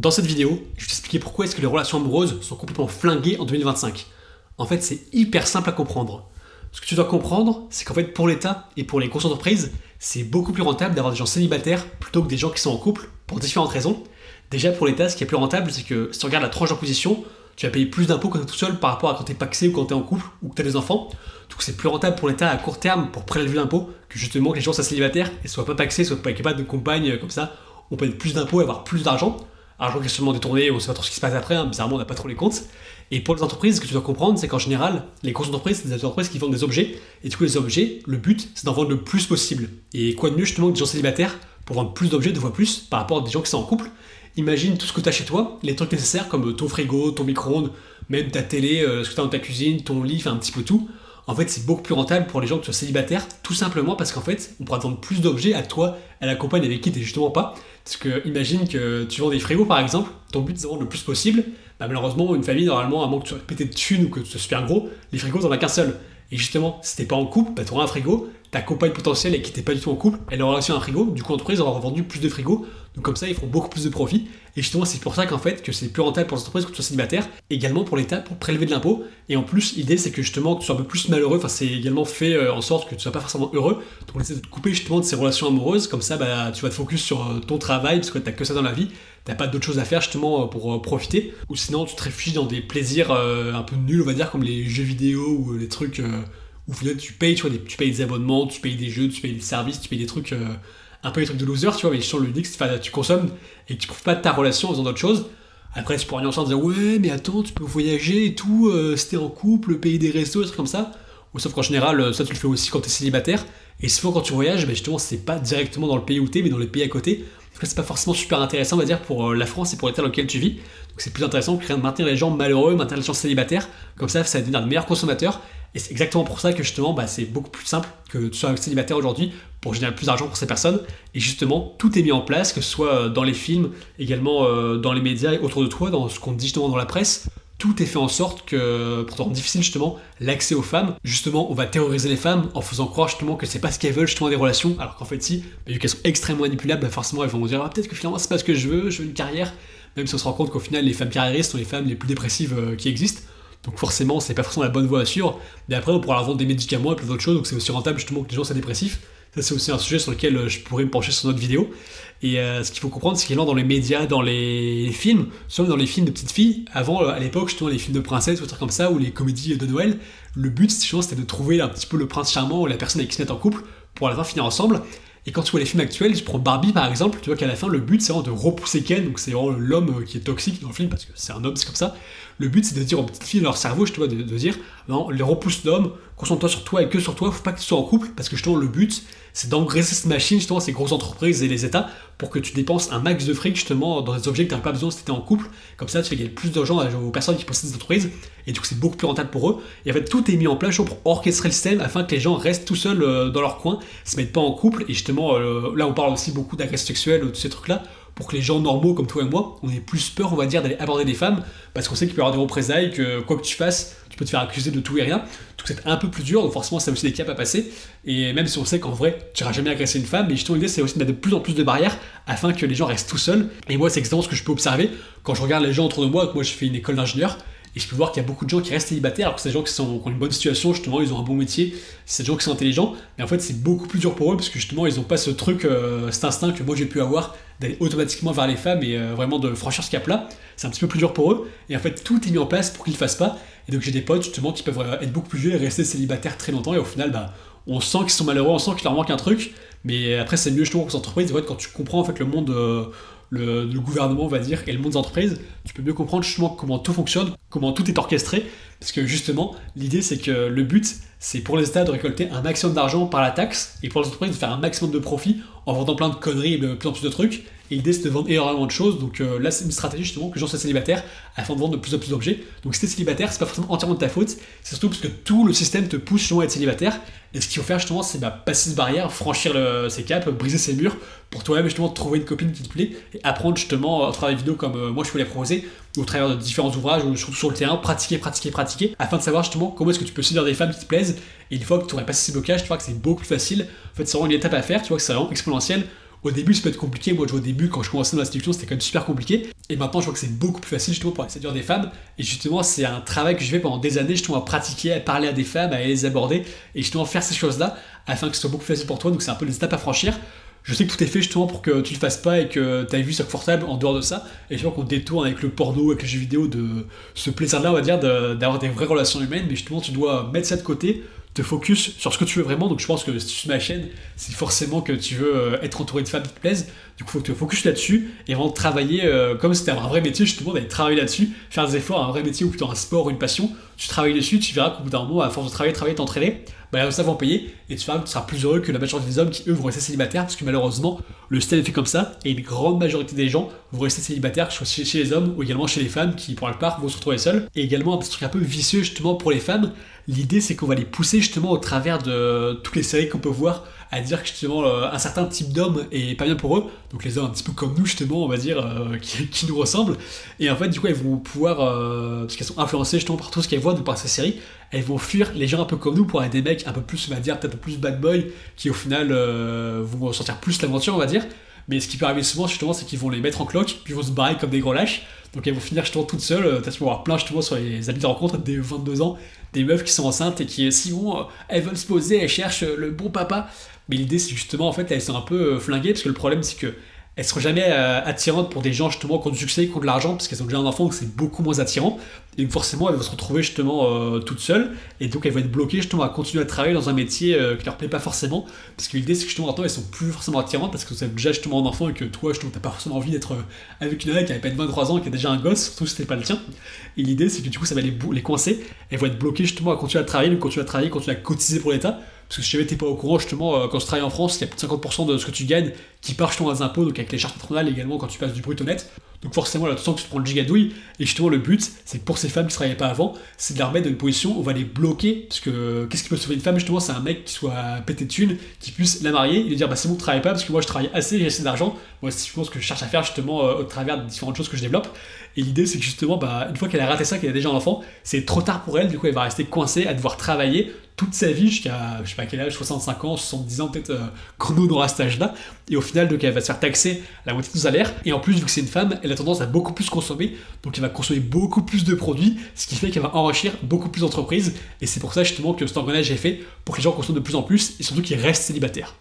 Dans cette vidéo, je vais t'expliquer pourquoi est-ce que les relations amoureuses sont complètement flinguées en 2025. En fait, c'est hyper simple à comprendre. Ce que tu dois comprendre, c'est qu'en fait, pour l'État et pour les grosses entreprises, c'est beaucoup plus rentable d'avoir des gens célibataires plutôt que des gens qui sont en couple, pour différentes raisons. Déjà, pour l'État, ce qui est plus rentable, c'est que si tu regardes la tranche d'imposition, tu vas payer plus d'impôts quand tu es tout seul par rapport à quand tu es pacsé ou quand tu es en couple ou que tu as des enfants. Donc c'est plus rentable pour l'État à court terme pour prélever l'impôt que justement que les gens soient célibataires et soient pas pacsés, soient pas capables de compagne comme ça. On paye plus d'impôts et avoir plus d'argent. Argent qui est seulement détourné, on sait pas trop ce qui se passe après, hein. Bizarrement on n'a pas trop les comptes. Et pour les entreprises, ce que tu dois comprendre, c'est qu'en général, les grosses entreprises, c'est des entreprises qui vendent des objets, et du coup les objets, le but, c'est d'en vendre le plus possible. Et quoi de mieux justement que des gens célibataires pour vendre plus d'objets, deux fois plus, par rapport à des gens qui sont en couple. Imagine tout ce que tu as chez toi, les trucs nécessaires comme ton frigo, ton micro-ondes, même ta télé, ce que tu as dans ta cuisine, ton lit, enfin un petit peu tout. En fait, c'est beaucoup plus rentable pour les gens qui sont célibataires, tout simplement parce qu'en fait, on pourra te vendre plus d'objets à toi, à la compagne avec qui tu n'es justement pas. Parce que imagine que tu vends des frigos par exemple, ton but c'est de vendre le plus possible. Bah, malheureusement, une famille, normalement, à moins que tu sois pété de thunes ou que tu sois super gros, les frigos t'en as qu'un seul. Et justement, si t'es pas en couple, bah, tu auras un frigo, ta compagne potentielle avec qui t'es pas du tout en couple, elle aura aussi un frigo, du coup l'entreprise aura vendu plus de frigos, donc comme ça ils feront beaucoup plus de profit. Et justement, c'est pour ça qu'en fait, que c'est plus rentable pour les entreprises que tu sois célibataire, également pour l'État pour prélever de l'impôt. Et en plus, l'idée c'est que justement, que tu sois un peu plus malheureux, enfin c'est également fait en sorte que tu sois pas forcément heureux, donc on essaie de te couper justement de ces relations amoureuses, comme ça bah, tu vas te focus sur ton travail, parce que t'as que ça dans la vie, t'as pas d'autres choses à faire justement pour profiter, ou sinon tu te réfugies dans des plaisirs un peu nuls, on va dire, comme les jeux vidéo ou les trucs où finalement tu payes, tu vois, tu payes des abonnements, tu payes des jeux, tu payes des services, tu payes des trucs, un peu les trucs de loser, tu vois, mais sur le dit que tu consommes et que tu prouves pas ta relation en faisant d'autres choses. Après, tu pourrais rien en dire, ouais, mais attends, tu peux voyager et tout, si t'es en couple, payer des restos, des trucs comme ça. Ou sauf qu'en général, ça tu le fais aussi quand t'es célibataire. Et souvent, quand tu voyages, bah, justement, c'est pas directement dans le pays où t'es, mais dans les pays à côté. Donc là, c'est pas forcément super intéressant, on va dire, pour la France et pour l'état dans lequel tu vis. Donc c'est plus intéressant que de maintenir les gens malheureux, maintenir les gens célibataires. Comme ça va devenir de meilleurs consommateurs. Et c'est exactement pour ça que justement, bah, c'est beaucoup plus simple que tu sois célibataire aujourd'hui pour générer plus d'argent pour ces personnes. Et justement, tout est mis en place, que ce soit dans les films, également dans les médias et autour de toi, dans ce qu'on dit justement dans la presse. Tout est fait en sorte que, pour rendre difficile justement l'accès aux femmes, justement on va terroriser les femmes en faisant croire justement que c'est pas ce qu'elles veulent justement des relations, alors qu'en fait si, vu qu'elles sont extrêmement manipulables, bah forcément elles vont dire ah, peut-être que finalement c'est pas ce que je veux une carrière, même si on se rend compte qu'au final les femmes carriéristes sont les femmes les plus dépressives qui existent. Donc forcément, c'est pas forcément la bonne voie à suivre. Mais après, on pourra leur vendre des médicaments et plein d'autres choses, donc c'est aussi rentable justement que les gens soient dépressifs. Ça, c'est aussi un sujet sur lequel je pourrais me pencher sur notre vidéo. Et ce qu'il faut comprendre, c'est qu'évidemment, dans les médias, dans les films, surtout dans les films de petites filles, avant, à l'époque, justement, les films de princesses ou des trucs comme ça, ou les comédies de Noël, le but, c'était de trouver un petit peu le prince charmant ou la personne avec qui se mettre en couple pour à la fin finir ensemble. Et quand tu vois les films actuels, tu prends Barbie par exemple, tu vois qu'à la fin le but c'est vraiment de repousser Ken, donc c'est vraiment l'homme qui est toxique dans le film parce que c'est un homme, c'est comme ça. Le but c'est de dire aux petites filles dans leur cerveau, je te vois, de dire non, les repousse l'homme, concentre-toi sur toi et que sur toi, faut pas que tu sois en couple parce que justement le but c'est d'engraisser cette machine, justement ces grosses entreprises et les États pour que tu dépenses un max de fric justement dans des objets que tu n'as pas besoin si tu étais en couple. Comme ça tu fais gagner plus d'argent aux personnes qui possèdent des entreprises et du coup c'est beaucoup plus rentable pour eux. Et en fait tout est mis en place pour orchestrer le système afin que les gens restent tout seuls dans leur coin, se mettent pas en couple et justement là on parle aussi beaucoup d'agression sexuelle, de ces trucs là, pour que les gens normaux comme toi et moi, on ait plus peur on va dire d'aller aborder des femmes parce qu'on sait qu'il peut y avoir des représailles, que quoi que tu fasses, tu peux te faire accuser de tout et rien. Donc c'est un peu plus dur, donc forcément ça a aussi des caps à passer. Et même si on sait qu'en vrai, tu n'iras jamais agresser une femme, mais justement l'idée c'est aussi de mettre de plus en plus de barrières afin que les gens restent tout seuls. Et moi c'est exactement ce que je peux observer quand je regarde les gens autour de moi. Moi je fais une école d'ingénieur. Et je peux voir qu'il y a beaucoup de gens qui restent célibataires alors que c'est des gens qui ont une bonne situation, justement, ils ont un bon métier, c'est des gens qui sont intelligents, mais en fait c'est beaucoup plus dur pour eux parce que justement ils n'ont pas ce truc, cet instinct que moi j'ai pu avoir d'aller automatiquement vers les femmes et vraiment de franchir ce cap-là. C'est un petit peu plus dur pour eux et en fait tout est mis en place pour qu'ils le fassent pas. Et donc j'ai des potes justement qui peuvent être beaucoup plus vieux et rester célibataires très longtemps et au final bah, on sent qu'ils sont malheureux, on sent qu'il leur manque un truc, mais après c'est mieux justement pour les entreprises. En fait, quand tu comprends en fait le monde. Le gouvernement, on va dire, et le monde des entreprises, tu peux mieux comprendre justement comment tout fonctionne, comment tout est orchestré, parce que justement, l'idée c'est que le but, c'est pour les États de récolter un maximum d'argent par la taxe, et pour les entreprises de faire un maximum de profit en vendant plein de conneries et de plus en plus de trucs, et l'idée c'est de vendre énormément de choses, donc là c'est une stratégie justement que les gens soient célibataires afin de vendre de plus en plus d'objets. Donc si t'es célibataire, c'est pas forcément entièrement de ta faute, c'est surtout parce que tout le système te pousse justement à être célibataire, et ce qu'il faut faire justement c'est passer cette barrière, franchir ces caps, briser ces murs, pour toi-même justement trouver une copine qui te plaît, et apprendre justement à travers des vidéos comme moi je peux les proposer, ou au travers de différents ouvrages, ou surtout sur le terrain, pratiquer, afin de savoir justement comment est-ce que tu peux séduire des femmes qui te plaisent, et une fois que tu aurais passé ces blocages, tu vois que c'est beaucoup plus facile, en fait c'est vraiment une étape à faire, tu vois que c'est vraiment exponentiel, Au début, ça peut être compliqué. Moi, je vois au début, quand je commençais dans la séduction, c'était quand même super compliqué. Et maintenant, je vois que c'est beaucoup plus facile justement pour séduire des femmes. Et justement, c'est un travail que je fais pendant des années, justement, à pratiquer, à parler à des femmes, à les aborder et justement faire ces choses-là afin que ce soit beaucoup plus facile pour toi. Donc, c'est un peu les étapes à franchir. Je sais que tout est fait justement pour que tu le fasses pas et que ta vie soit confortable en dehors de ça. Et je vois qu'on détourne avec le porno, avec les jeux vidéo de ce plaisir-là, on va dire, d'avoir des vraies relations humaines. Mais justement, tu dois mettre ça de côté, te focus sur ce que tu veux vraiment. Donc je pense que si tu suis ma chaîne, c'est forcément que tu veux être entouré de femmes qui te plaisent. Du coup, il faut que tu te focus là-dessus et vraiment travailler comme si c'était un vrai métier, justement, d'aller travailler là-dessus, faire des efforts, un vrai métier ou plutôt un sport, une passion. Tu travailles dessus, tu verras qu'au bout d'un moment, à force de travailler, t'entraîner, bah, ça va en payer et tu verras que tu seras plus heureux que la majorité des hommes qui, eux, vont rester célibataires parce que malheureusement, le système est fait comme ça et une grande majorité des gens vont rester célibataires, que ce soit chez les hommes ou également chez les femmes qui, pour la plupart, vont se retrouver seuls. Et également, un petit truc un peu vicieux, justement, pour les femmes, l'idée c'est qu'on va les pousser justement au travers de toutes les séries qu'on peut voir à dire que justement un certain type d'homme est pas bien pour eux, donc les hommes un petit peu comme nous justement on va dire qui nous ressemblent, et en fait du coup elles vont pouvoir, parce qu'elles sont influencées justement par tout ce qu'elles voient par ces séries, elles vont fuir les gens un peu comme nous pour être des mecs un peu plus on va dire peut-être un peu plus bad boy qui au final vont ressentir plus l'aventure on va dire. Mais ce qui peut arriver souvent, justement, c'est qu'ils vont les mettre en cloque, puis ils vont se barrer comme des gros lâches. Donc elles vont finir justement toutes seules. T'as pu voir plein justement sur les applis de rencontre des 22 ans, des meufs qui sont enceintes et qui, si bon, elles veulent se poser, elles cherchent le bon papa. Mais l'idée, c'est justement, en fait, elles sont un peu flinguées, parce que le problème, c'est que elles seront jamais attirantes pour des gens justement qui ont du succès, qui ont de l'argent, parce qu'elles ont déjà un enfant, donc c'est beaucoup moins attirant. Et donc forcément, elles vont se retrouver justement toutes seules, et donc elles vont être bloquées justement à continuer à travailler dans un métier qui leur plaît pas forcément, parce que l'idée c'est que justement maintenant elles sont plus forcément attirantes, parce que vous avez déjà justement un enfant et que toi justement t'as pas forcément envie d'être avec une nana qui a à peine 23 ans et qui a déjà un gosse, surtout si c'était pas le tien. Et l'idée c'est que du coup ça va les coincer, elles vont être bloquées justement à continuer à travailler, continuer à cotiser pour l'État. Parce que si jamais t'es pas au courant, justement, quand tu travailles en France, il y a plus de 50% de ce que tu gagnes qui part justement aux impôts, donc avec les charges patronales également quand tu passes du brut au net. Donc forcément, là, tu sens que tu te prends le gigadouille. Et justement, le but, c'est que pour ces femmes qui ne travaillaient pas avant, c'est de les remettre dans une position où on va les bloquer. Parce que qu'est-ce qui peut sauver une femme, justement, c'est un mec qui soit pété de thunes, qui puisse la marier et lui dire, bah c'est bon, travaille pas, parce que moi je travaille assez, j'ai assez d'argent. Moi, c'est je pense que je cherche à faire justement au travers de différentes choses que je développe. Et l'idée, c'est que justement, bah, une fois qu'elle a raté ça, qu'elle a déjà un enfant, c'est trop tard pour elle. Du coup, elle va rester coincée à devoir travailler toute sa vie jusqu'à, je sais pas quel âge, 65 ans, 70 ans peut-être, chrono dans cet âge-là. Et au final, donc, elle va se faire taxer la moitié de son salaire. Et en plus, vu que c'est une femme, elle a tendance à beaucoup plus consommer. Donc, elle va consommer beaucoup plus de produits, ce qui fait qu'elle va enrichir beaucoup plus d'entreprises. Et c'est pour ça, justement, que cet engrenage est fait pour que les gens consomment de plus en plus et surtout qu'ils restent célibataires.